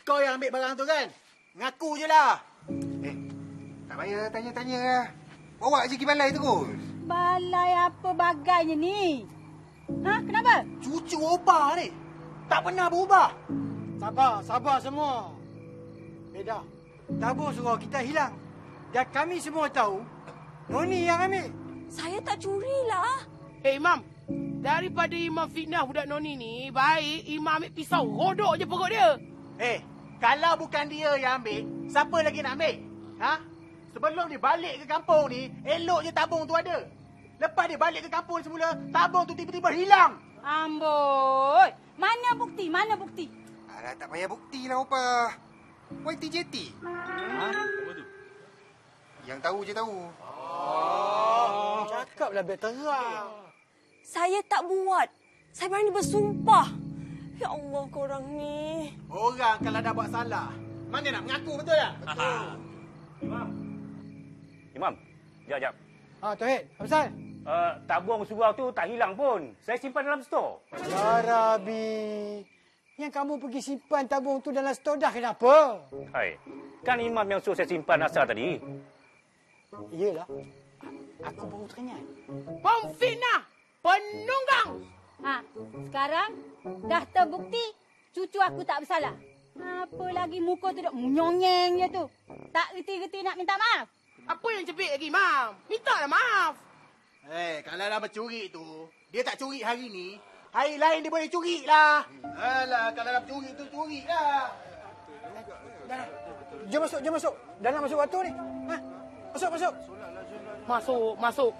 Kau yang ambil barang tu kan? Ngaku je lah. Tak payah tanya-tanya lah. Bawa je pergi balai terus. Balai apa bagainya ni? Ha? Kenapa? Cucu Oba ni. Tak pernah berubah. Sabar semua. Dah. Tabung surau kita hilang. Dan kami semua tahu, Noni yang ambil. Saya tak curilah. Imam. Daripada Imam fitnah budak Noni ni, baik Imam ambil pisau, rodok je perut dia. Kalau bukan dia yang ambil, siapa lagi nak ambil? Ha? Sebelum dia balik ke kampung ni, elok je tabung tu ada. Lepas dia balik ke kampung semula, tabung tu tiba-tiba hilang. Amboi. Mana bukti? Alah, tak payah bukti lah, Opa. YTJT. Apa tu? Yang tahu je tahu. Cakaplah biar terang. Saya tak buat. Saya berani bersumpah. Ya Allah, korang ni. Orang kalau dah buat salah, mana nak mengaku, betul tak? Imam, jap. Tauhid, apa pasal? Tabung surau tu tak hilang pun. Saya simpan dalam stor. Ya Rabbi. Yang kamu pergi simpan tabung tu dalam stor dah kenapa? Hai, kan Imam yang suruh saya simpan asal tadi. Iyalah. Aku baru teringat. Pemfitnah! Penunggang! Sekarang dah terbukti cucu aku tak bersalah. Apa lagi muka tu duk menyongeng je tu. Tak reti-reti nak minta maaf. Apa yang cepik lagi, Mam? Mintalah maaf. Kalau dah bercuri tu, dia tak curi hari ni, hari lain dia boleh curi lah. Alah, kalau dah bercuri tu, curi lah. Jom masuk. Dah nak masuk waktu ni. Masuk. Masuk.